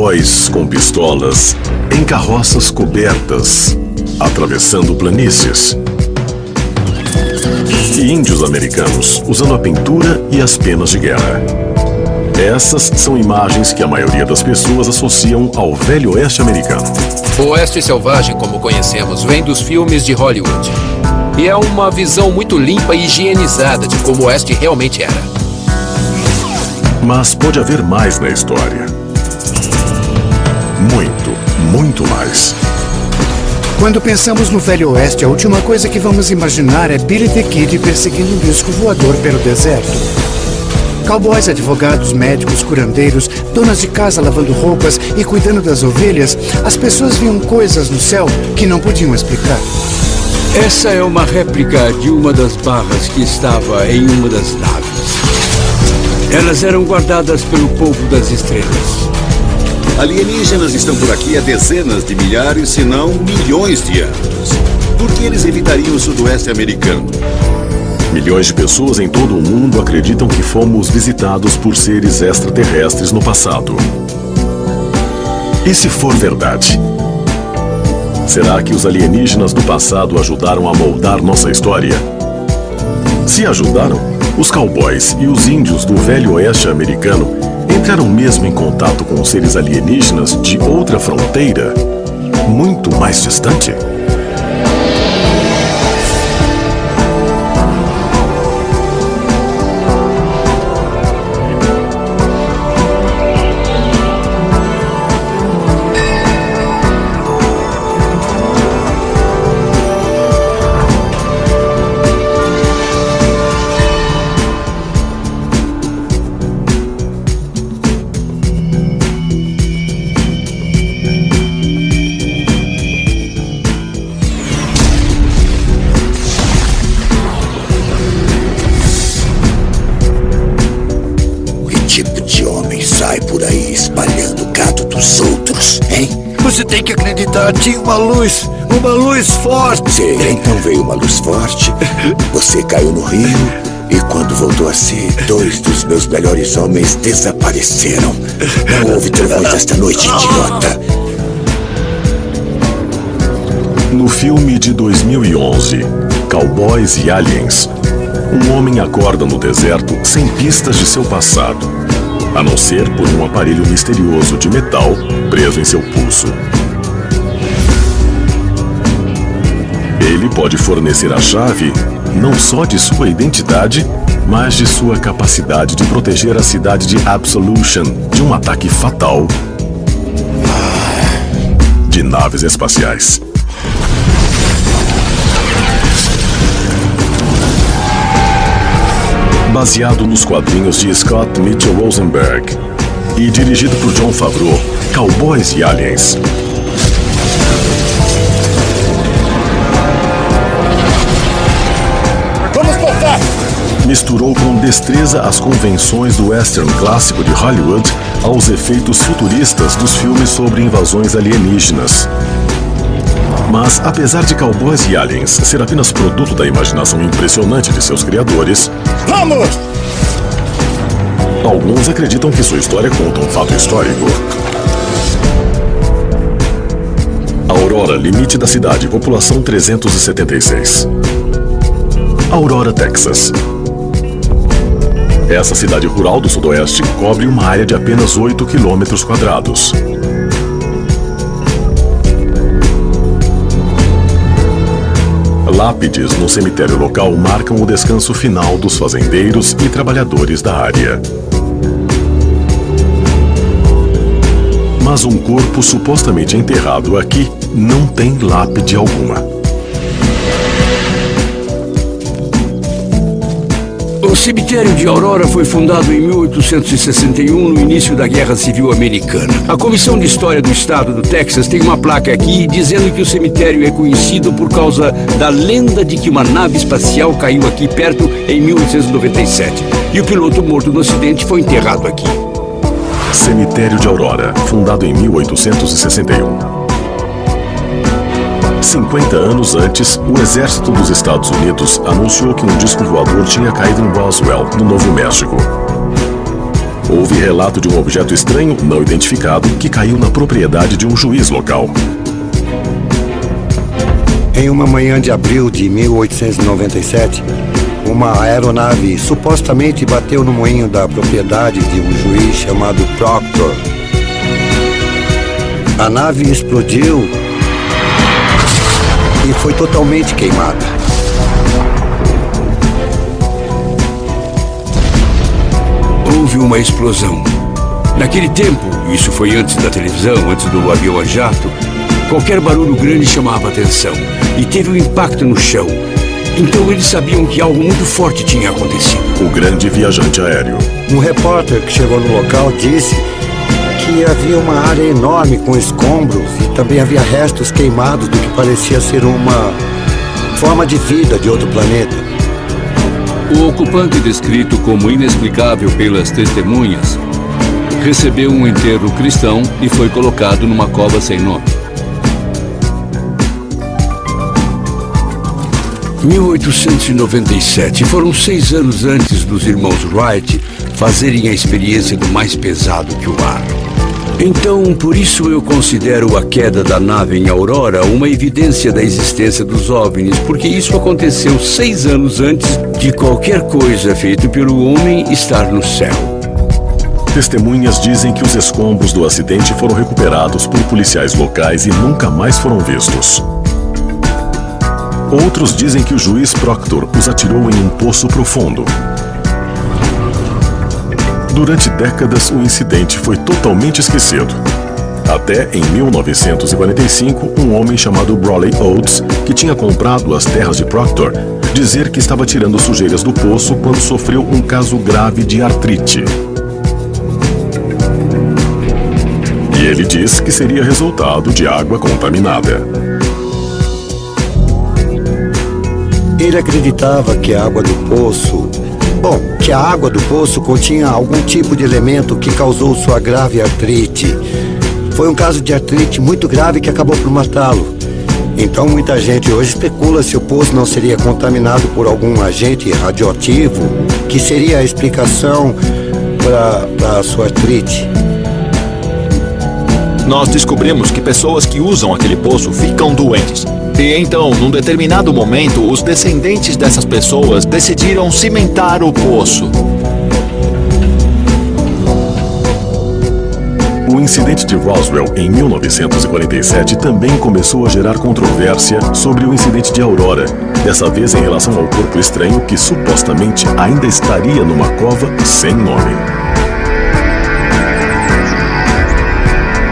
cowboys com pistolas, em carroças cobertas, atravessando planícies. E índios americanos usando a pintura e as penas de guerra. Essas são imagens que a maioria das pessoas associam ao Velho Oeste americano. O Oeste Selvagem, como conhecemos, vem dos filmes de Hollywood. E é uma visão muito limpa e higienizada de como o Oeste realmente era. Mas pode haver mais na história. Muito mais. Quando pensamos no Velho Oeste, a última coisa que vamos imaginar é Billy the Kid perseguindo um disco voador pelo deserto. Cowboys, advogados, médicos, curandeiros, donas de casa lavando roupas e cuidando das ovelhas, as pessoas viam coisas no céu que não podiam explicar. Essa é uma réplica de uma das barras que estava em uma das naves. Elas eram guardadas pelo povo das estrelas. Alienígenas estão por aqui há dezenas de milhares, se não milhões de anos. Por que eles evitariam o sudoeste americano? Milhões de pessoas em todo o mundo acreditam que fomos visitados por seres extraterrestres no passado. E se for verdade? Será que os alienígenas do passado ajudaram a moldar nossa história? Se ajudaram, os cowboys e os índios do Velho Oeste americano entraram mesmo em contato com os seres alienígenas de outra fronteira, muito mais distante? Você tem que acreditar, tinha uma luz forte. Sim, então veio uma luz forte, você caiu no rio e quando voltou a si, 2 dos meus melhores homens desapareceram. Não houve trovões esta noite, idiota. No filme de 2011, Cowboys e Aliens, um homem acorda no deserto sem pistas de seu passado, a não ser por um aparelho misterioso de metal preso em seu pulso. Ele pode fornecer a chave não só de sua identidade, mas de sua capacidade de proteger a cidade de Absolution de um ataque fatal de naves espaciais. Baseado nos quadrinhos de Scott Mitchell Rosenberg e dirigido por Jon Favreau, Cowboys e Aliens. Vamos voltar! Misturou com destreza as convenções do western clássico de Hollywood aos efeitos futuristas dos filmes sobre invasões alienígenas. Mas, apesar de Cowboys e Aliens ser apenas produto da imaginação impressionante de seus criadores, vamos! Alguns acreditam que sua história conta um fato histórico. Aurora, limite da cidade, população 376. Aurora, Texas. Essa cidade rural do sudoeste cobre uma área de apenas 8 quilômetros quadrados. Lápides no cemitério local marcam o descanso final dos fazendeiros e trabalhadores da área. Mas um corpo supostamente enterrado aqui não tem lápide alguma. O cemitério de Aurora foi fundado em 1861, no início da Guerra Civil Americana. A Comissão de História do Estado do Texas tem uma placa aqui dizendo que o cemitério é conhecido por causa da lenda de que uma nave espacial caiu aqui perto em 1897. E o piloto morto no acidente foi enterrado aqui. Cemitério de Aurora, fundado em 1861. 50 anos antes, o exército dos Estados Unidos anunciou que um disco voador tinha caído em Roswell, no Novo México. houve relato de um objeto estranho, não identificado, que caiu na propriedade de um juiz local. Em uma manhã de abril de 1897, uma aeronave supostamente bateu no moinho da propriedade de um juiz chamado Proctor. A nave explodiu e foi totalmente queimada. Houve uma explosão. Naquele tempo, isso foi antes da televisão, antes do avião a jato, qualquer barulho grande chamava atenção e teve um impacto no chão. Então eles sabiam que algo muito forte tinha acontecido. O grande viajante aéreo. Um repórter que chegou no local disse que havia uma área enorme com escombros e também havia restos queimados do que parecia ser uma forma de vida de outro planeta. O ocupante, descrito como inexplicável pelas testemunhas, recebeu um enterro cristão e foi colocado numa cova sem nome. 1897. Foram 6 anos antes dos irmãos Wright fazerem a experiência do mais pesado que o ar. Então, por isso eu considero a queda da nave em Aurora uma evidência da existência dos OVNIs, porque isso aconteceu 6 anos antes de qualquer coisa feita pelo homem estar no céu. Testemunhas dizem que os escombros do acidente foram recuperados por policiais locais e nunca mais foram vistos. Outros dizem que o juiz Proctor os atirou em um poço profundo. Durante décadas, o incidente foi totalmente esquecido. Até em 1945, um homem chamado Brawley Oates, que tinha comprado as terras de Proctor, dizer que estava tirando sujeiras do poço quando sofreu um caso grave de artrite. E ele diz que seria resultado de água contaminada. Ele acreditava que a água do poço... que a água do poço continha algum tipo de elemento que causou sua grave artrite. Foi um caso de artrite muito grave que acabou por matá-lo. Então muita gente hoje especula se o poço não seria contaminado por algum agente radioativo, que seria a explicação para a sua artrite. Nós descobrimos que pessoas que usam aquele poço ficam doentes. E então, num determinado momento, os descendentes dessas pessoas decidiram cimentar o poço. O incidente de Roswell, em 1947, também começou a gerar controvérsia sobre o incidente de Aurora, dessa vez em relação ao corpo estranho que supostamente ainda estaria numa cova sem nome.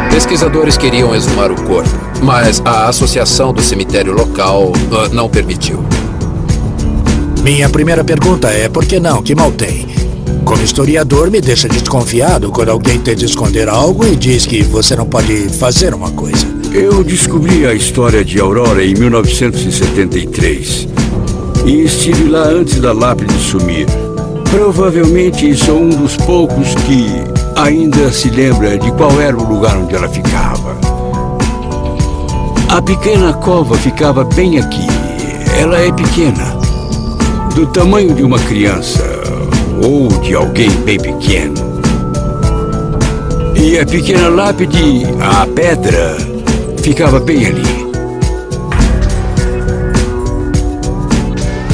Pesquisadores queriam exumar o corpo, mas a associação do cemitério local não permitiu. Minha primeira pergunta é por que não? Que mal tem? Como historiador, me deixa desconfiado quando alguém tenta esconder algo e diz que você não pode fazer uma coisa. Eu descobri a história de Aurora em 1973 e estive lá antes da lápide sumir. Provavelmente sou um dos poucos que ainda se lembra de qual era o lugar onde ela ficava. A pequena cova ficava bem aqui. Ela é pequena, do tamanho de uma criança ou de alguém bem pequeno. E a pequena lápide, a pedra, ficava bem ali.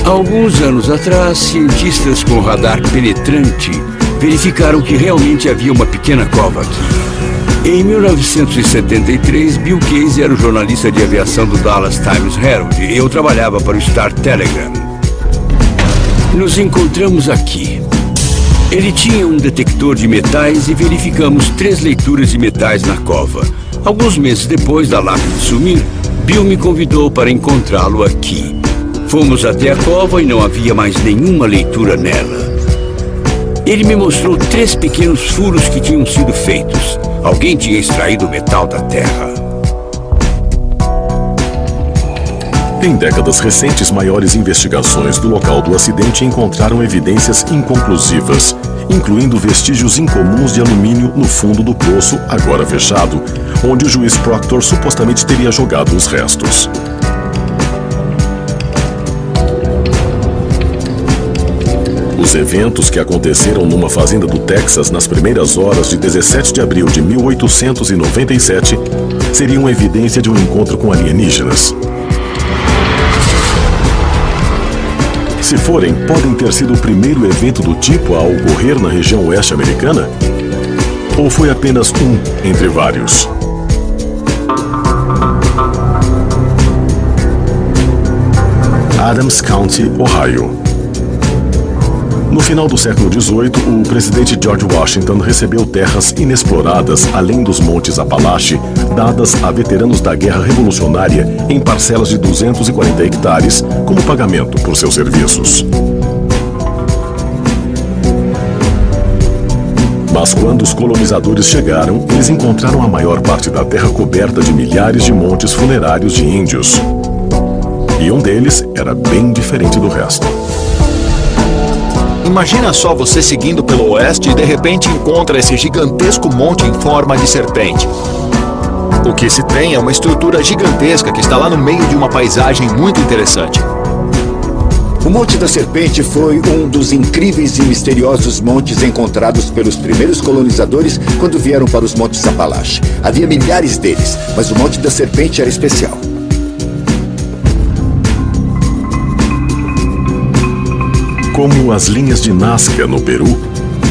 Alguns anos atrás, cientistas com radar penetrante verificaram que realmente havia uma pequena cova aqui. Em 1973, Bill Casey era o jornalista de aviação do Dallas Times Herald e eu trabalhava para o Star Telegram. Nos encontramos aqui. Ele tinha um detector de metais e verificamos 3 leituras de metais na cova. Alguns meses depois da lápide sumir, Bill me convidou para encontrá-lo aqui. Fomos até a cova e não havia mais nenhuma leitura nela. Ele me mostrou 3 pequenos furos que tinham sido feitos. Alguém tinha extraído o metal da terra. Em décadas recentes, maiores investigações do local do acidente encontraram evidências inconclusivas, incluindo vestígios incomuns de alumínio no fundo do poço, agora fechado, onde o juiz Proctor supostamente teria jogado os restos. Os eventos que aconteceram numa fazenda do Texas nas primeiras horas de 17 de abril de 1897 seriam evidência de um encontro com alienígenas. Se forem, podem ter sido o primeiro evento do tipo a ocorrer na região oeste americana? Ou foi apenas um entre vários? Adams County, Ohio. No final do século XVIII, o presidente George Washington recebeu terras inexploradas além dos Montes Apalache, dadas a veteranos da Guerra Revolucionária em parcelas de 240 hectares como pagamento por seus serviços. Mas quando os colonizadores chegaram, eles encontraram a maior parte da terra coberta de milhares de montes funerários de índios. E um deles era bem diferente do resto. Imagina só você seguindo pelo oeste e de repente encontra esse gigantesco monte em forma de serpente. O que se tem é uma estrutura gigantesca que está lá no meio de uma paisagem muito interessante. O Monte da Serpente foi um dos incríveis e misteriosos montes encontrados pelos primeiros colonizadores quando vieram para os Montes Apalache. Havia milhares deles, mas o Monte da Serpente era especial. Como as linhas de Nazca no Peru,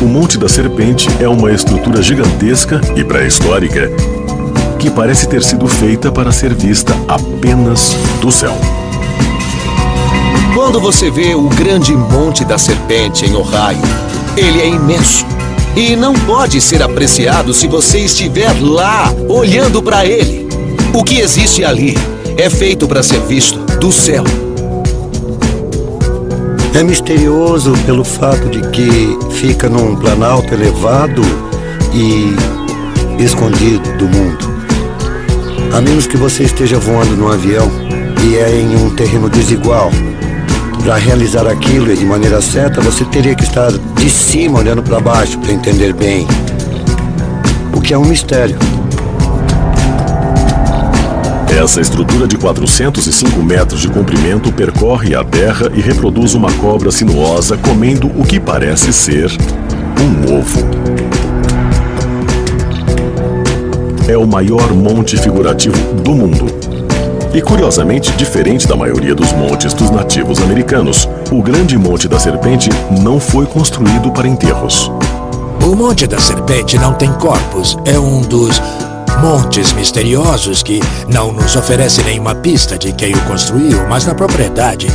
o Monte da Serpente é uma estrutura gigantesca e pré-histórica que parece ter sido feita para ser vista apenas do céu. Quando você vê o grande Monte da Serpente em Ohio, ele é imenso e não pode ser apreciado se você estiver lá olhando para ele. O que existe ali é feito para ser visto do céu. É misterioso pelo fato de que fica num planalto elevado e escondido do mundo. A menos que você esteja voando num avião e é em um terreno desigual. Para realizar aquilo e de maneira certa, você teria que estar de cima olhando para baixo para entender bem. O que é um mistério. Essa estrutura de 405 metros de comprimento percorre a terra e reproduz uma cobra sinuosa comendo o que parece ser um ovo. É o maior monte figurativo do mundo. E curiosamente, diferente da maioria dos montes dos nativos americanos, o Grande Monte da Serpente não foi construído para enterros. O Monte da Serpente não tem corpos. É um dos montes misteriosos que não nos oferece nenhuma pista de quem o construiu, mas na propriedade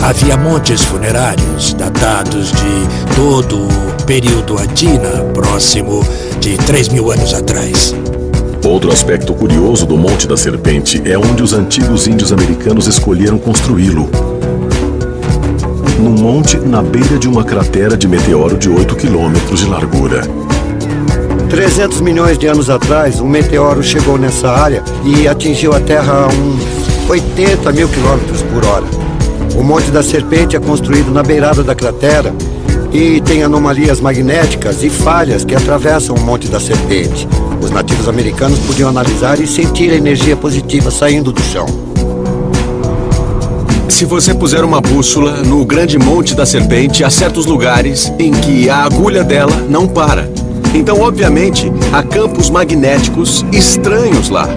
havia montes funerários datados de todo o período Andina, próximo de 3.000 anos atrás. Outro aspecto curioso do Monte da Serpente é onde os antigos índios americanos escolheram construí-lo. Num monte na beira de uma cratera de meteoro de 8 quilômetros de largura. 300 milhões de anos atrás, um meteoro chegou nessa área e atingiu a Terra a uns 80 mil quilômetros por hora. O Monte da Serpente é construído na beirada da cratera e tem anomalias magnéticas e falhas que atravessam o Monte da Serpente. Os nativos americanos podiam analisar e sentir a energia positiva saindo do chão. Se você puser uma bússola no Grande Monte da Serpente, há certos lugares em que a agulha dela não para. Então, obviamente, há campos magnéticos estranhos lá.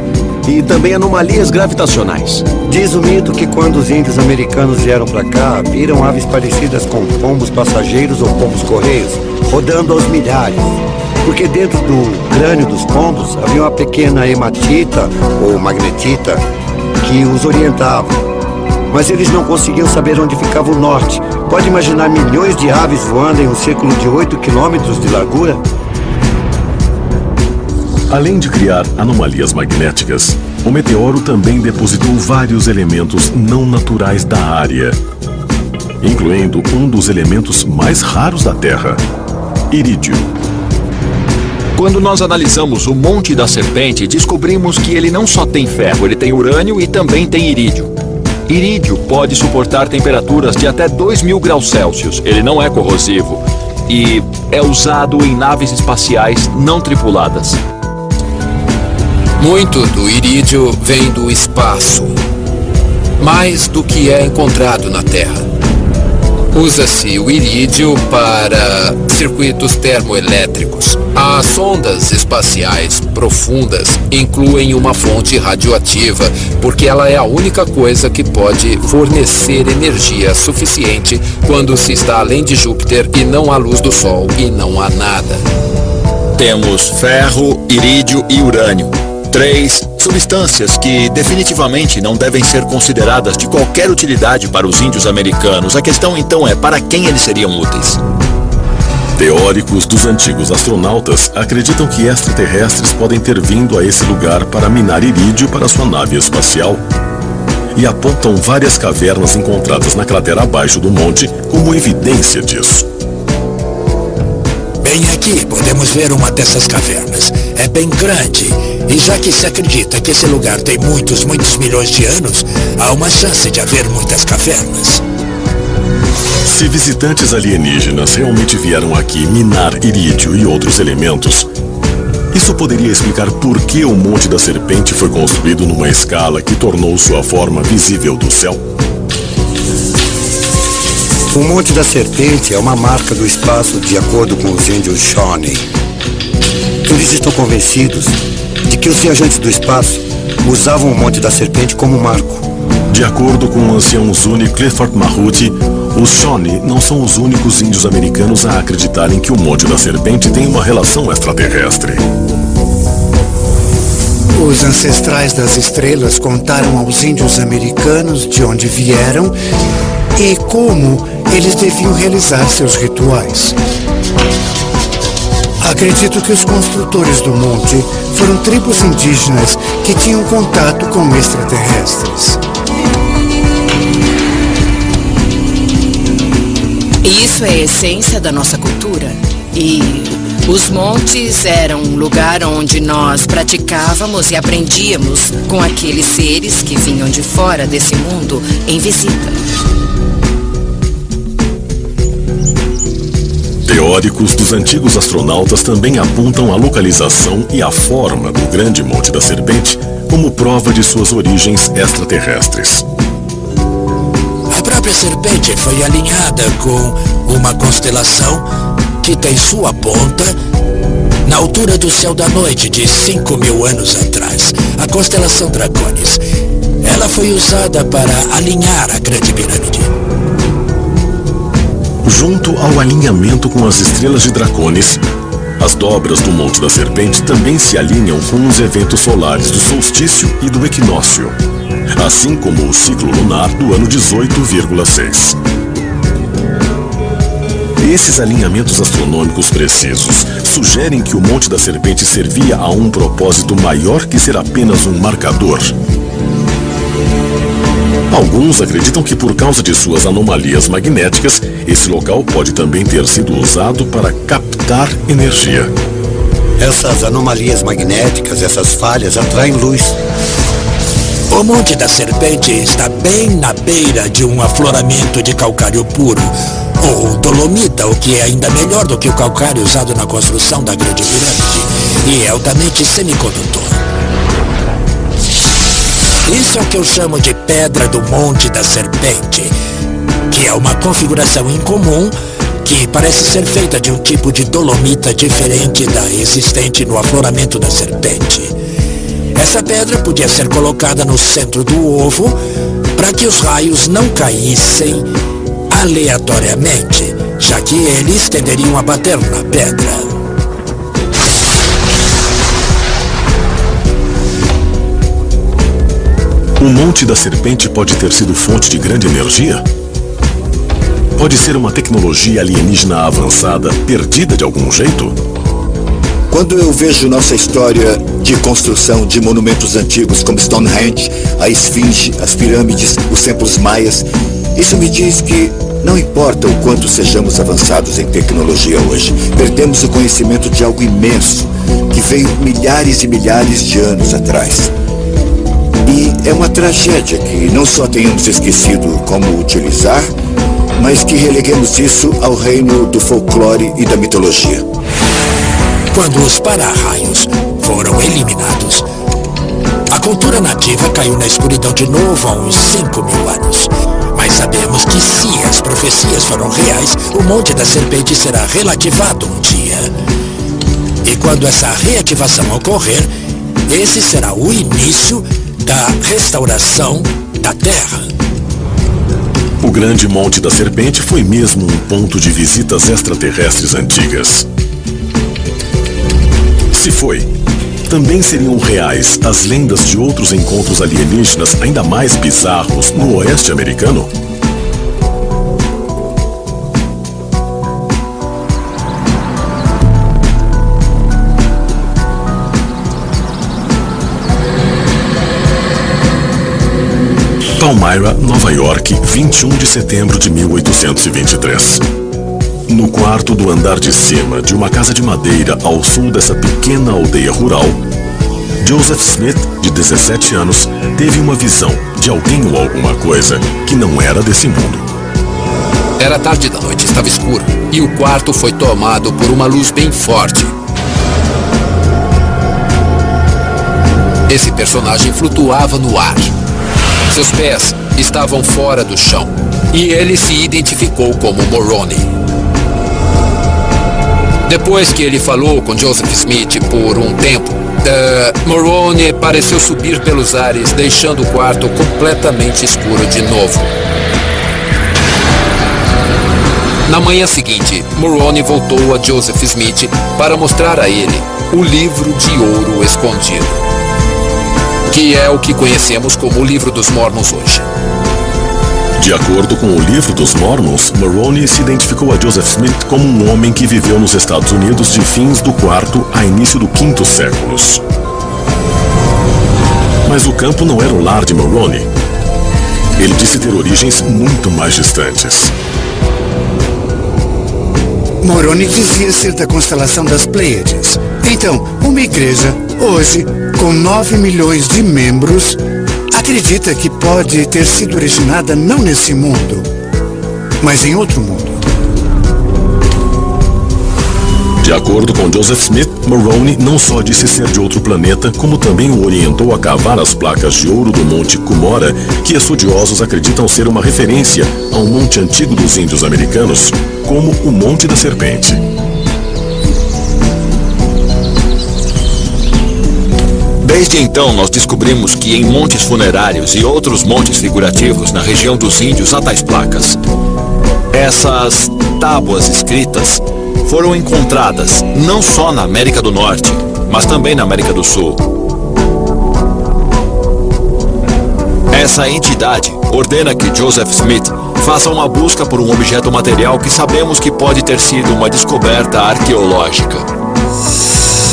E também anomalias gravitacionais. Diz o mito que quando os índios americanos vieram para cá, viram aves parecidas com pombos passageiros ou pombos correios, rodando aos milhares. Porque dentro do crânio dos pombos havia uma pequena hematita ou magnetita que os orientava. Mas eles não conseguiam saber onde ficava o norte. Pode imaginar milhões de aves voando em um círculo de 8 quilômetros de largura? Além de criar anomalias magnéticas, o meteoro também depositou vários elementos não naturais da área, incluindo um dos elementos mais raros da Terra, irídio. Quando nós analisamos o Monte da Serpente, descobrimos que ele não só tem ferro, ele tem urânio e também tem irídio. Irídio pode suportar temperaturas de até 2.000 graus Celsius. Ele não é corrosivo e é usado em naves espaciais não tripuladas. Muito do irídio vem do espaço, mais do que é encontrado na Terra. Usa-se o irídio para circuitos termoelétricos. As sondas espaciais profundas incluem uma fonte radioativa, porque ela é a única coisa que pode fornecer energia suficiente quando se está além de Júpiter e não há luz do Sol e não há nada. Temos ferro, irídio e urânio. 3 substâncias que definitivamente não devem ser consideradas de qualquer utilidade para os índios americanos. A questão então é para quem eles seriam úteis. Teóricos dos antigos astronautas acreditam que extraterrestres podem ter vindo a esse lugar para minar irídio para sua nave espacial e apontam várias cavernas encontradas na cratera abaixo do monte como evidência disso. Bem aqui podemos ver uma dessas cavernas. É bem grande. E já que se acredita que esse lugar tem muitos milhões de anos, há uma chance de haver muitas cavernas. Se visitantes alienígenas realmente vieram aqui minar irídio e outros elementos, isso poderia explicar por que o Monte da Serpente foi construído numa escala que tornou sua forma visível do céu. O Monte da Serpente é uma marca do espaço de acordo com os índios Shawnee. Eles estão convencidos de que os viajantes do espaço usavam o Monte da Serpente como marco. De acordo com o ancião Zuni Clifford Mahuti, os Shawnee não são os únicos índios americanos a acreditarem que o Monte da Serpente tem uma relação extraterrestre. Os ancestrais das estrelas contaram aos índios americanos de onde vieram e como eles deviam realizar seus rituais. Acredito que os construtores do monte foram tribos indígenas que tinham contato com extraterrestres. Isso é a essência da nossa cultura. E os montes eram um lugar onde nós praticávamos e aprendíamos com aqueles seres que vinham de fora desse mundo em visita. Teóricos dos antigos astronautas também apontam a localização e a forma do grande Monte da Serpente como prova de suas origens extraterrestres. A própria serpente foi alinhada com uma constelação que tem sua ponta na altura do céu da noite de 5.000 anos atrás, a constelação Draconis. Ela foi usada para alinhar a Grande Pirâmide. Junto ao alinhamento com as estrelas de Draconis, as dobras do Monte da Serpente também se alinham com os eventos solares do solstício e do equinócio, assim como o ciclo lunar do ano 18,6. Esses alinhamentos astronômicos precisos sugerem que o Monte da Serpente servia a um propósito maior que ser apenas um marcador. Alguns acreditam que por causa de suas anomalias magnéticas, esse local pode também ter sido usado para captar energia. Essas anomalias magnéticas, essas falhas, atraem luz. O Monte da Serpente está bem na beira de um afloramento de calcário puro, ou dolomita, o que é ainda melhor do que o calcário usado na construção da Grande Pirâmide, e é altamente semicondutor. Isso é o que eu chamo de Pedra do Monte da Serpente, que é uma configuração incomum que parece ser feita de um tipo de dolomita diferente da existente no afloramento da serpente. Essa pedra podia ser colocada no centro do ovo para que os raios não caíssem aleatoriamente, já que eles tenderiam a bater na pedra. O Monte da Serpente pode ter sido fonte de grande energia? Pode ser uma tecnologia alienígena avançada, perdida de algum jeito? Quando eu vejo nossa história de construção de monumentos antigos como Stonehenge, a Esfinge, as pirâmides, os templos maias, isso me diz que não importa o quanto sejamos avançados em tecnologia hoje, perdemos o conhecimento de algo imenso que veio milhares e milhares de anos atrás. E é uma tragédia que não só tenhamos esquecido como utilizar, mas que releguemos isso ao reino do folclore e da mitologia. Quando os para-raios foram eliminados, a cultura nativa caiu na escuridão de novo há uns 5.000 anos. Mas Mas sabemos que se as profecias foram reais, o Monte da Serpente será relativado um dia. E quando essa reativação ocorrer, esse será o início da restauração da Terra. O Grande Monte da Serpente foi mesmo um ponto de visitas extraterrestres antigas. Se foi, também seriam reais as lendas de outros encontros alienígenas ainda mais bizarros no oeste americano? Palmyra, Nova York, 21 de setembro de 1823. No quarto do andar de cima de uma casa de madeira ao sul dessa pequena aldeia rural, Joseph Smith, de 17 anos, teve uma visão de alguém ou alguma coisa que não era desse mundo. Era tarde da noite, estava escuro, e o quarto foi tomado por uma luz bem forte. Esse personagem flutuava no ar. Seus pés estavam fora do chão, e ele se identificou como Moroni. Depois que ele falou com Joseph Smith por um tempo, Moroni pareceu subir pelos ares, deixando o quarto completamente escuro de novo. Na manhã seguinte, Moroni voltou a Joseph Smith para mostrar a ele o livro de ouro escondido, que é o que conhecemos como o Livro dos Mormons hoje. De acordo com o Livro dos Mormons, Moroni se identificou a Joseph Smith como um homem que viveu nos Estados Unidos de fins do IV a início do V séculos. Mas o campo não era o lar de Moroni. Ele disse ter origens muito mais distantes. Moroni dizia ser da constelação das Pleiades. Então, uma igreja, hoje, com 9 milhões de membros, acredita que pode ter sido originada não nesse mundo, mas em outro mundo. De acordo com Joseph Smith, Moroni não só disse ser de outro planeta, como também o orientou a cavar as placas de ouro do Monte Cumorah, que estudiosos acreditam ser uma referência a um monte antigo dos índios americanos, como o Monte da Serpente. Desde então, nós descobrimos que em montes funerários e outros montes figurativos na região dos índios há tais placas. Essas tábuas escritas foram encontradas não só na América do Norte, mas também na América do Sul. Essa entidade ordena que Joseph Smith faça uma busca por um objeto material que sabemos que pode ter sido uma descoberta arqueológica.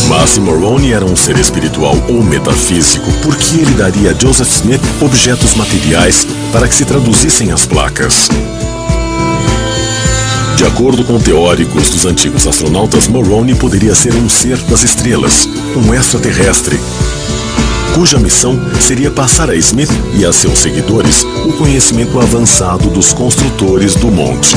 Mas se Moroni era um ser espiritual ou metafísico, por que ele daria a Joseph Smith objetos materiais para que se traduzissem as placas? De acordo com teóricos dos antigos astronautas, Moroni poderia ser um ser das estrelas, um extraterrestre, cuja missão seria passar a Smith e a seus seguidores o conhecimento avançado dos construtores do monte.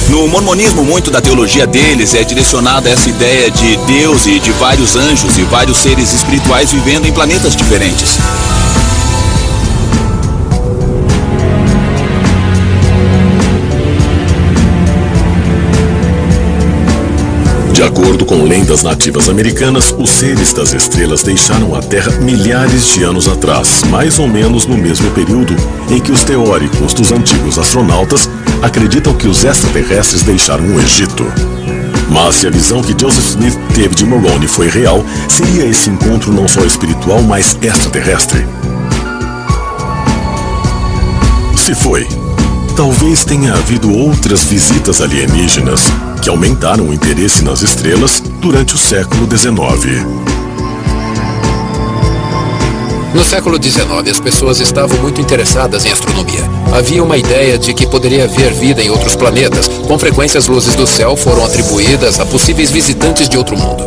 No mormonismo, muito da teologia deles é direcionada a essa ideia de Deus e de vários anjos e vários seres espirituais vivendo em planetas diferentes. De acordo com lendas nativas americanas, os seres das estrelas deixaram a Terra milhares de anos atrás, mais ou menos no mesmo período em que os teóricos dos antigos astronautas acreditam que os extraterrestres deixaram o Egito. Mas se a visão que Joseph Smith teve de Moroni foi real, seria esse encontro não só espiritual, mas extraterrestre? Se foi, talvez tenha havido outras visitas alienígenas que aumentaram o interesse nas estrelas durante o século XIX. No século XIX, as pessoas estavam muito interessadas em astronomia. Havia uma ideia de que poderia haver vida em outros planetas. Com frequência, as luzes do céu foram atribuídas a possíveis visitantes de outro mundo.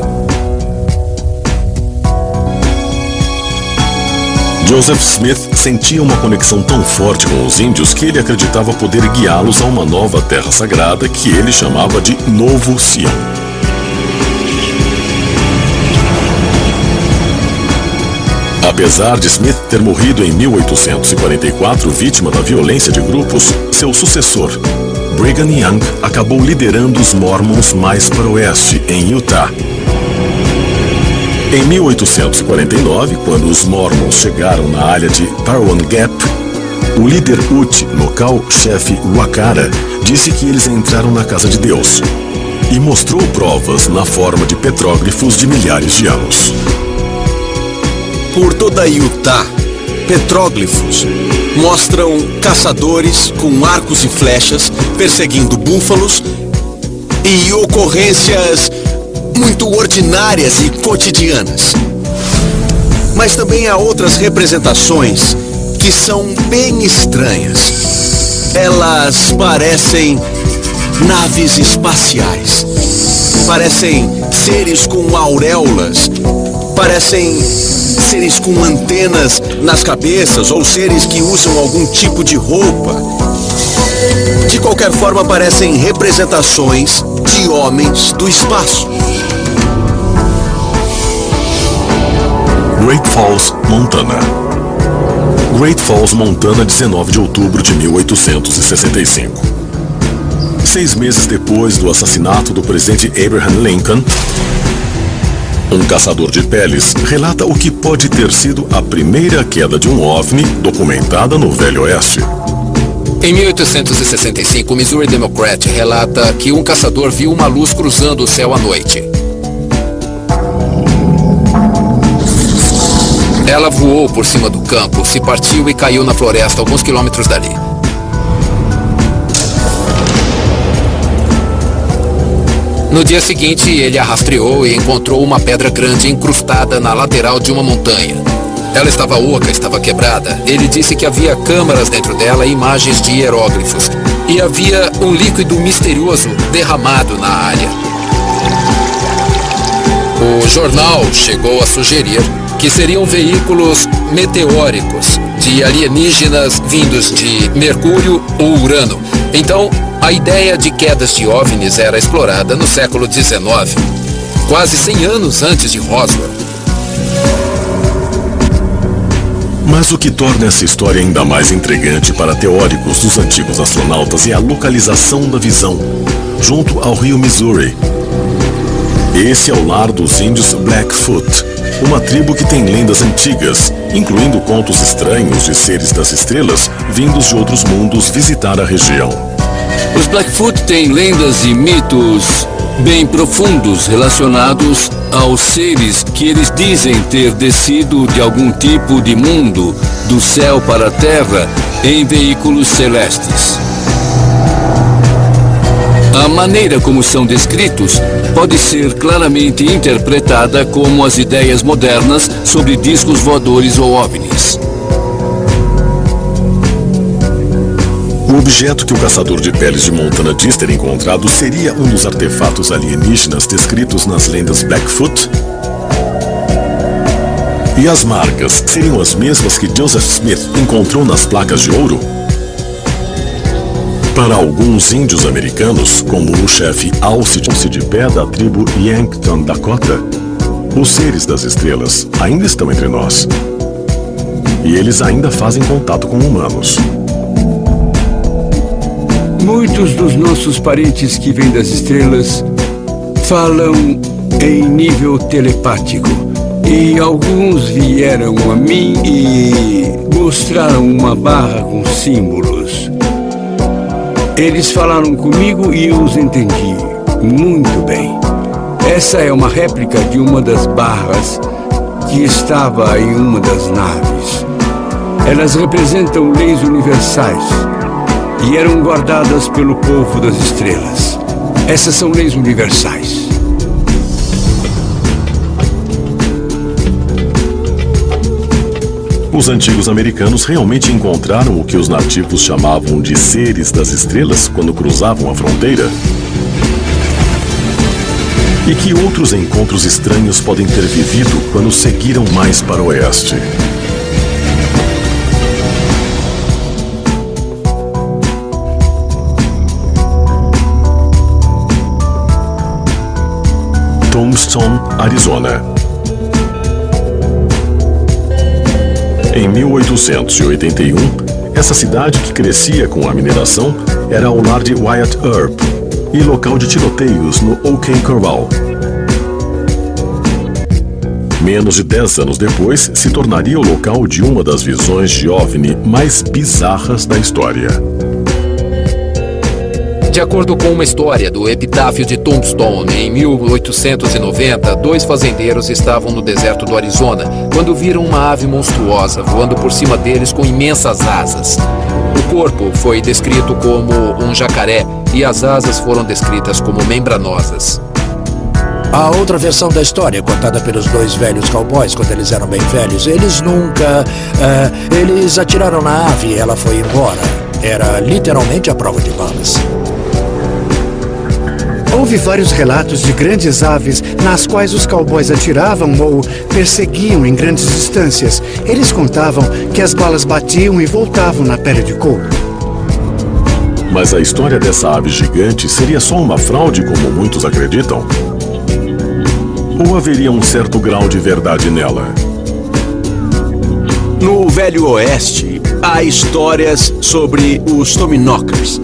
Joseph Smith sentia uma conexão tão forte com os índios que ele acreditava poder guiá-los a uma nova terra sagrada que ele chamava de Novo Sião. A Apesar de Smith ter morrido em 1844 vítima da violência de grupos, seu sucessor, Brigham Young, acabou liderando os Mormons mais para o oeste, em Utah. Em 1849, quando os Mormons chegaram na área de Tarwan Gap, o líder Ute, local chefe Wakara, disse que eles entraram na casa de Deus e mostrou provas na forma de petróglifos de milhares de anos. Por toda Utah, petróglifos mostram caçadores com arcos e flechas perseguindo búfalos e ocorrências muito ordinárias e cotidianas. Mas também há outras representações que são bem estranhas. Elas parecem naves espaciais, parecem seres com auréolas, parecem seres com antenas nas cabeças ou seres que usam algum tipo de roupa. De qualquer forma, parecem representações de homens do espaço. Great Falls, Montana. Great Falls, Montana, 19 de outubro de 1865. 6 meses depois do assassinato do presidente Abraham Lincoln, um caçador de peles relata o que pode ter sido a primeira queda de um OVNI documentada no Velho Oeste. Em 1865, o Missouri Democrat relata que um caçador viu uma luz cruzando o céu à noite. Ela voou por cima do campo, se partiu e caiu na floresta alguns quilômetros dali. No dia seguinte, ele a rastreou e encontrou uma pedra grande incrustada na lateral de uma montanha. Ela estava oca, estava quebrada. Ele disse que havia câmaras dentro dela e imagens de hieróglifos. E havia um líquido misterioso derramado na área. O jornal chegou a sugerir que seriam veículos meteóricos de alienígenas vindos de Mercúrio ou Urano. Então, a ideia de quedas de OVNIs era explorada no século XIX, quase 100 anos antes de Roswell. Mas o que torna essa história ainda mais intrigante para teóricos dos antigos astronautas é a localização da visão, junto ao rio Missouri. Esse é o lar dos índios Blackfoot, uma tribo que tem lendas antigas, incluindo contos estranhos de seres das estrelas vindos de outros mundos visitar a região. Os Blackfoot têm lendas e mitos bem profundos relacionados aos seres que eles dizem ter descido de algum tipo de mundo, do céu para a terra, em veículos celestes. A maneira como são descritos pode ser claramente interpretada como as ideias modernas sobre discos voadores ou OVNIs. O objeto que o caçador de peles de Montana diz ter encontrado seria um dos artefatos alienígenas descritos nas lendas Blackfoot? E as marcas seriam as mesmas que Joseph Smith encontrou nas placas de ouro? Para alguns índios americanos, como o chefe Alce de Pé da tribo Yankton, Dakota, os seres das estrelas ainda estão entre nós. E eles ainda fazem contato com humanos. Muitos dos nossos parentes que vêm das estrelas falam em nível telepático. E alguns vieram a mim e mostraram uma barra com símbolos. Eles falaram comigo e eu os entendi muito bem. Essa é uma réplica de uma das barras que estava em uma das naves. Elas representam leis universais e eram guardadas pelo povo das estrelas. Essas são leis universais. Os antigos americanos realmente encontraram o que os nativos chamavam de seres das estrelas quando cruzavam a fronteira? E que outros encontros estranhos podem ter vivido quando seguiram mais para o oeste? Tombstone, Arizona. Em 1881, essa cidade que crescia com a mineração era o lar de Wyatt Earp e local de tiroteios no OK Corral. Menos de 10 anos depois, se tornaria o local de uma das visões de OVNI mais bizarras da história. De acordo com uma história do epitáfio de Tombstone, em 1890, 2 fazendeiros estavam no deserto do Arizona quando viram uma ave monstruosa voando por cima deles com imensas asas. O corpo foi descrito como um jacaré e as asas foram descritas como membranosas. A outra versão da história, contada pelos 2 velhos cowboys quando eles eram bem velhos, eles nunca... eles atiraram na ave e ela foi embora. Era literalmente a prova de balas. Houve vários relatos de grandes aves nas quais os cowboys atiravam ou perseguiam em grandes distâncias. Eles contavam que as balas batiam e voltavam na pele de couro. Mas a história dessa ave gigante seria só uma fraude, como muitos acreditam? Ou haveria um certo grau de verdade nela? No Velho Oeste, há histórias sobre os Tommyknockers,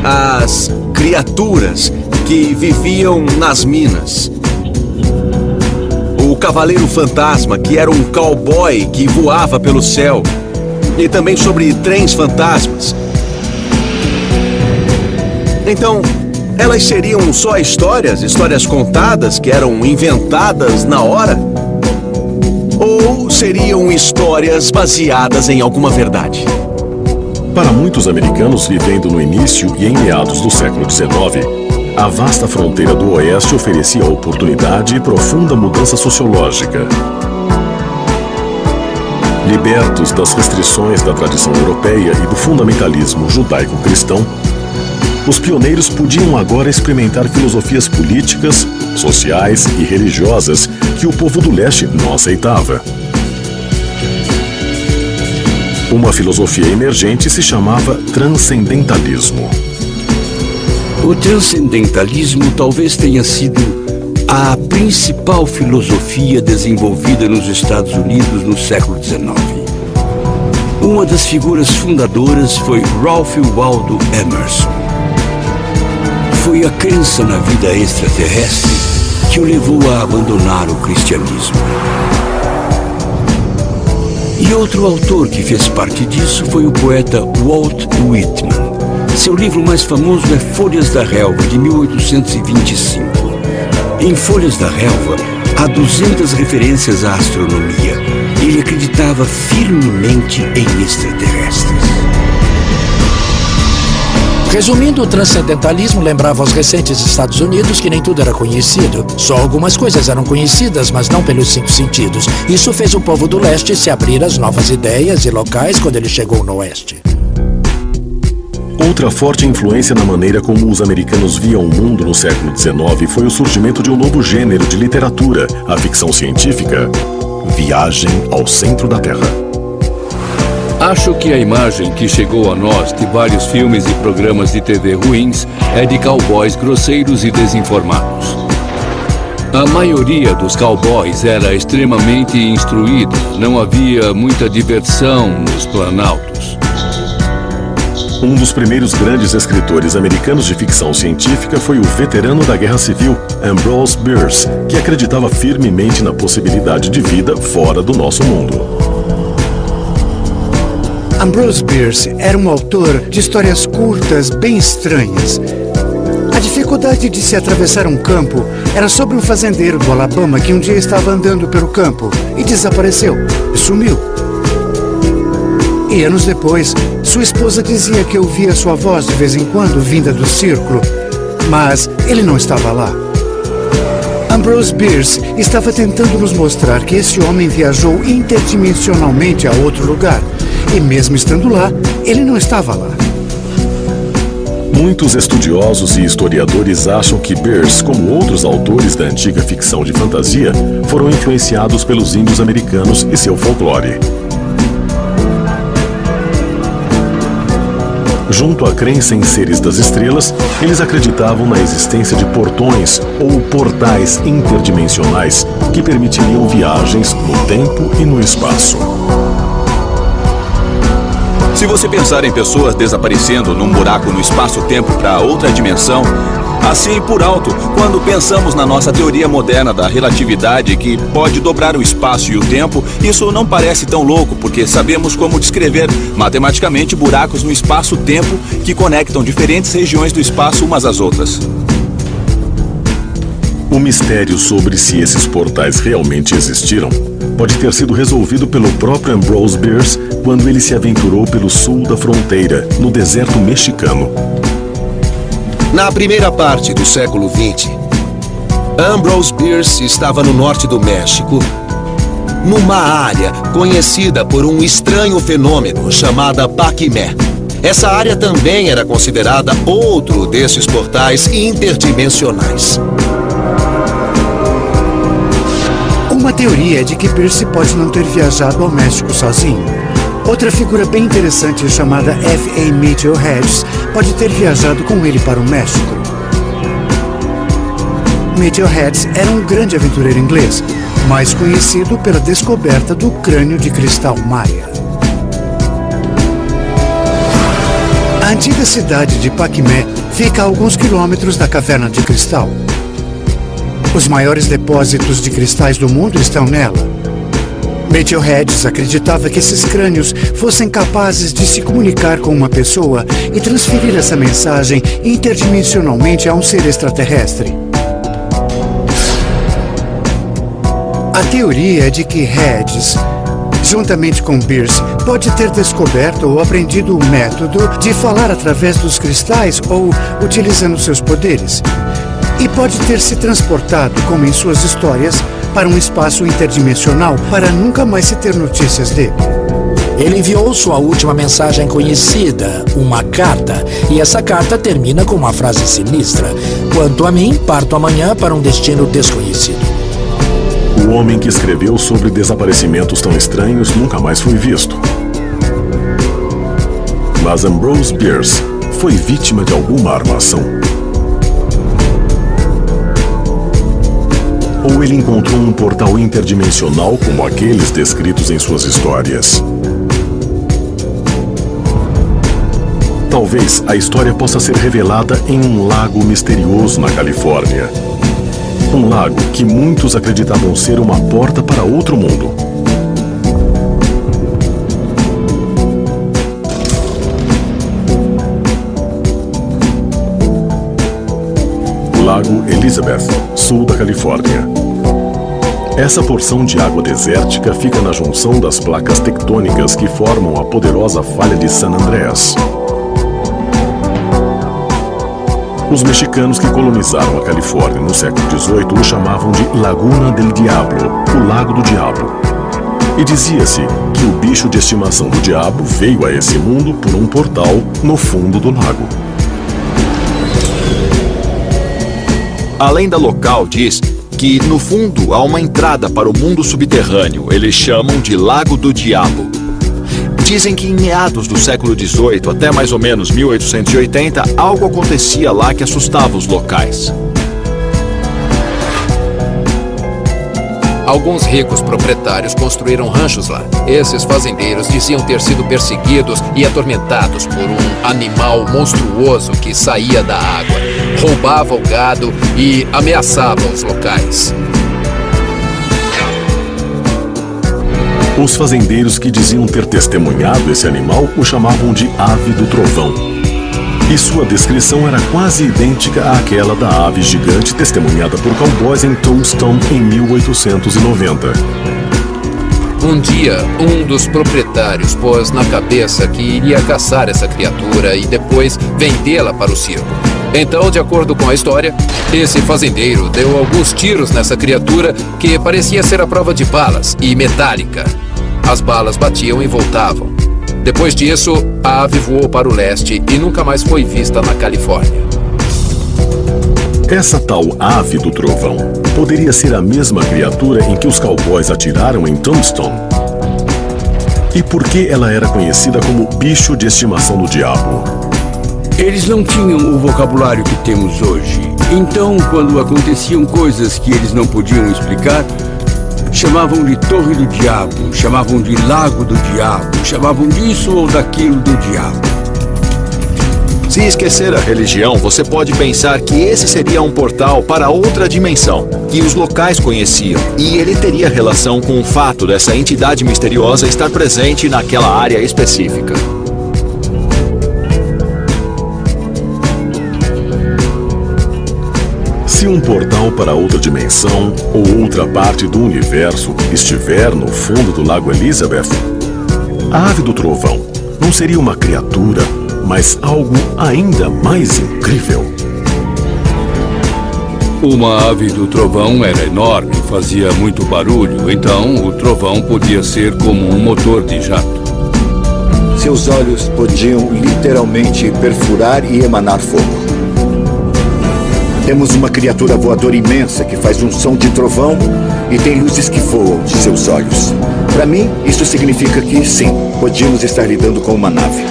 as criaturas que viviam nas minas. O Cavaleiro Fantasma, que era um cowboy que voava pelo céu. E também sobre trens fantasmas. Então, elas seriam só histórias contadas que eram inventadas na hora? Ou seriam histórias baseadas em alguma verdade? Para muitos americanos vivendo no início e em meados do século XIX, a vasta fronteira do Oeste oferecia oportunidade e profunda mudança sociológica. Libertos das restrições da tradição europeia e do fundamentalismo judaico-cristão, os pioneiros podiam agora experimentar filosofias políticas, sociais e religiosas que o povo do leste não aceitava. Uma filosofia emergente se chamava transcendentalismo. O transcendentalismo talvez tenha sido a principal filosofia desenvolvida nos Estados Unidos no século XIX. Uma das figuras fundadoras foi Ralph Waldo Emerson. Foi a crença na vida extraterrestre que o levou a abandonar o cristianismo. E outro autor que fez parte disso foi o poeta Walt Whitman. Seu livro mais famoso é Folhas da Relva, de 1825. Em Folhas da Relva, há 200 referências à astronomia. Ele acreditava firmemente em extraterrestres. Resumindo, o transcendentalismo lembrava aos recentes Estados Unidos que nem tudo era conhecido. Só algumas coisas eram conhecidas, mas não pelos 5 sentidos. Isso fez o povo do leste se abrir às novas ideias e locais quando ele chegou no oeste. Outra forte influência na maneira como os americanos viam o mundo no século XIX foi o surgimento de um novo gênero de literatura, a ficção científica, Viagem ao Centro da Terra. Acho que a imagem que chegou a nós de vários filmes e programas de TV ruins é de cowboys grosseiros e desinformados. A maioria dos cowboys era extremamente instruída, não havia muita diversão nos planaltos. Um dos primeiros grandes escritores americanos de ficção científica foi o veterano da Guerra Civil, Ambrose Bierce, que acreditava firmemente na possibilidade de vida fora do nosso mundo. Ambrose Bierce era um autor de histórias curtas bem estranhas. A dificuldade de se atravessar um campo era sobre um fazendeiro do Alabama que um dia estava andando pelo campo e desapareceu e sumiu. E anos depois, sua esposa dizia que ouvia sua voz de vez em quando vinda do círculo, mas ele não estava lá. Ambrose Bierce estava tentando nos mostrar que esse homem viajou interdimensionalmente a outro lugar, e mesmo estando lá, ele não estava lá. Muitos estudiosos e historiadores acham que Bierce, como outros autores da antiga ficção de fantasia, foram influenciados pelos índios americanos e seu folclore. Junto à crença em seres das estrelas, eles acreditavam na existência de portões ou portais interdimensionais que permitiriam viagens no tempo e no espaço. Se você pensar em pessoas desaparecendo num buraco no espaço-tempo para outra dimensão, assim por alto, quando pensamos na nossa teoria moderna da relatividade que pode dobrar o espaço e o tempo, isso não parece tão louco, porque sabemos como descrever matematicamente buracos no espaço-tempo que conectam diferentes regiões do espaço umas às outras. O mistério sobre se esses portais realmente existiram pode ter sido resolvido pelo próprio Ambrose Bierce quando ele se aventurou pelo sul da fronteira, no deserto mexicano. Na primeira parte do século XX, Ambrose Bierce estava no norte do México, numa área conhecida por um estranho fenômeno chamada Paquimé. Essa área também era considerada outro desses portais interdimensionais. Uma teoria é de que Bierce pode não ter viajado ao México sozinho. Outra figura bem interessante chamada F.A. Mitchell Hedges pode ter viajado com ele para o México. Mitchell Hedges era um grande aventureiro inglês, mais conhecido pela descoberta do crânio de cristal maia. A antiga cidade de Paquimé fica a alguns quilômetros da Caverna de Cristal. Os maiores depósitos de cristais do mundo estão nela. Mitchell Hedges acreditava que esses crânios fossem capazes de se comunicar com uma pessoa e transferir essa mensagem interdimensionalmente a um ser extraterrestre. A teoria é de que Hedges, juntamente com Bierce, pode ter descoberto ou aprendido o método de falar através dos cristais ou utilizando seus poderes. E pode ter se transportado, como em suas histórias, para um espaço interdimensional para nunca mais se ter notícias dele. Ele enviou sua última mensagem conhecida, uma carta, e essa carta termina com uma frase sinistra: "Quanto a mim, parto amanhã para um destino desconhecido." O homem que escreveu sobre desaparecimentos tão estranhos nunca mais foi visto. Mas Ambrose Bierce foi vítima de alguma armação. Ou ele encontrou um portal interdimensional como aqueles descritos em suas histórias. Talvez a história possa ser revelada em um lago misterioso na Califórnia. Um lago que muitos acreditavam ser uma porta para outro mundo. Lago Elizabeth, sul da Califórnia. Essa porção de água desértica fica na junção das placas tectônicas que formam a poderosa falha de San Andreas. Os mexicanos que colonizaram a Califórnia no século XVIII o chamavam de Laguna del Diablo, o Lago do Diabo. E dizia-se que o bicho de estimação do diabo veio a esse mundo por um portal no fundo do lago. A lenda local diz que, no fundo, há uma entrada para o mundo subterrâneo. Eles chamam de Lago do Diabo. Dizem que em meados do século XVIII, até mais ou menos 1880, algo acontecia lá que assustava os locais. Alguns ricos proprietários construíram ranchos lá. Esses fazendeiros diziam ter sido perseguidos e atormentados por um animal monstruoso que saía da água, roubava o gado e ameaçava os locais. Os fazendeiros que diziam ter testemunhado esse animal o chamavam de Ave do Trovão. E sua descrição era quase idêntica àquela da ave gigante testemunhada por cowboys em Tombstone em 1890. Um dia, um dos proprietários pôs na cabeça que iria caçar essa criatura e depois vendê-la para o circo. Então, de acordo com a história, esse fazendeiro deu alguns tiros nessa criatura que parecia ser a prova de balas e metálica. As balas batiam e voltavam. Depois disso, a ave voou para o leste e nunca mais foi vista na Califórnia. Essa tal Ave do Trovão poderia ser a mesma criatura em que os cowboys atiraram em Tombstone? E por que ela era conhecida como bicho de estimação do diabo? Eles não tinham o vocabulário que temos hoje. Então, quando aconteciam coisas que eles não podiam explicar, Chamavam de Torre do Diabo, chamavam de Lago do Diabo, chamavam disso ou daquilo do diabo. Se esquecer a religião, você pode pensar que esse seria um portal para outra dimensão, que os locais conheciam, e ele teria relação com o fato dessa entidade misteriosa estar presente naquela área específica. Se um portal para outra dimensão ou outra parte do universo estiver no fundo do Lago Elizabeth, a Ave do Trovão não seria uma criatura, mas algo ainda mais incrível. Uma ave do trovão era enorme, fazia muito barulho, então o trovão podia ser como um motor de jato. Seus olhos podiam literalmente perfurar e emanar fogo. Temos uma criatura voadora imensa que faz um som de trovão e tem luzes que voam de seus olhos. Para mim, isso significa que, sim, podíamos estar lidando com uma nave.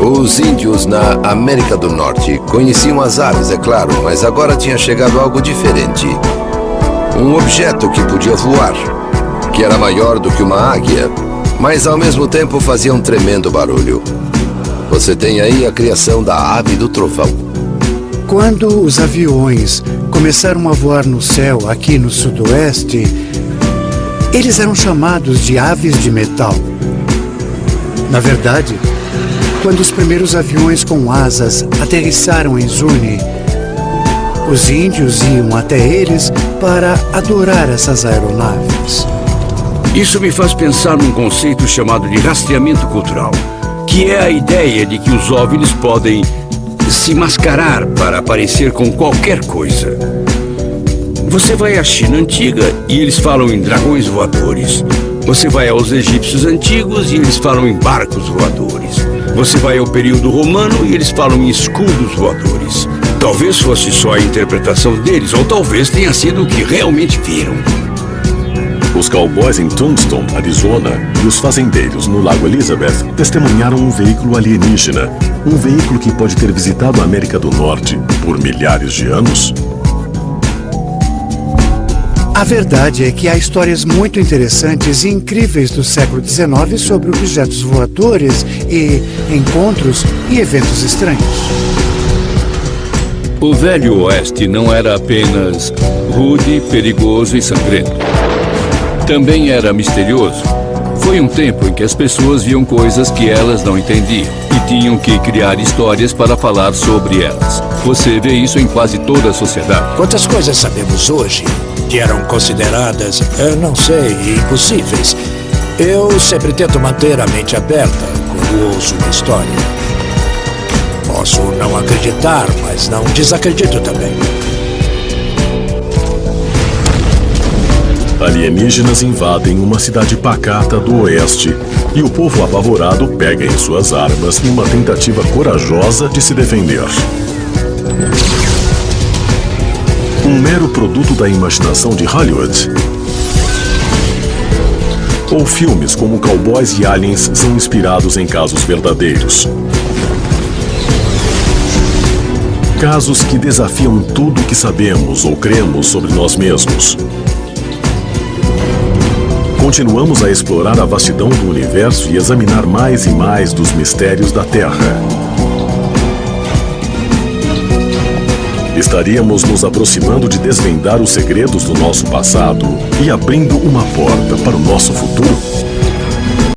Os índios na América do Norte conheciam as aves, é claro, mas agora tinha chegado algo diferente. Um objeto que podia voar, que era maior do que uma águia, mas ao mesmo tempo fazia um tremendo barulho. Você tem aí a criação da Ave do Trovão. Quando os aviões começaram a voar no céu aqui no sudoeste, eles eram chamados de aves de metal. Na verdade, quando os primeiros aviões com asas aterrissaram em Zuni, os índios iam até eles para adorar essas aeronaves. Isso me faz pensar num conceito chamado de rastreamento cultural, que é a ideia de que os OVNIs podem se mascarar para aparecer com qualquer coisa. Você vai à China antiga e eles falam em dragões voadores. Você vai aos egípcios antigos e eles falam em barcos voadores. Você vai ao período romano e eles falam em escudos voadores. Talvez fosse só a interpretação deles, ou talvez tenha sido o que realmente viram. Os cowboys em Tombstone, Arizona, e os fazendeiros no Lago Elizabeth testemunharam um veículo alienígena. Um veículo que pode ter visitado a América do Norte por milhares de anos. A verdade é que há histórias muito interessantes e incríveis do século XIX sobre objetos voadores e encontros e eventos estranhos. O Velho Oeste não era apenas rude, perigoso e sangrento. Também era misterioso. Foi um tempo em que as pessoas viam coisas que elas não entendiam e tinham que criar histórias para falar sobre elas. Você vê isso em quase toda a sociedade. Quantas coisas sabemos hoje que eram consideradas, eu não sei, impossíveis? Eu sempre tento manter a mente aberta quando ouço uma história. Posso não acreditar, mas não desacredito também. Alienígenas invadem uma cidade pacata do oeste e o povo apavorado pega em suas armas em uma tentativa corajosa de se defender. Um mero produto da imaginação de Hollywood? Ou filmes como Cowboys e Aliens são inspirados em casos verdadeiros? Casos que desafiam tudo o que sabemos ou cremos sobre nós mesmos. Continuamos a explorar a vastidão do universo e examinar mais e mais dos mistérios da Terra. Estaríamos nos aproximando de desvendar os segredos do nosso passado e abrindo uma porta para o nosso futuro?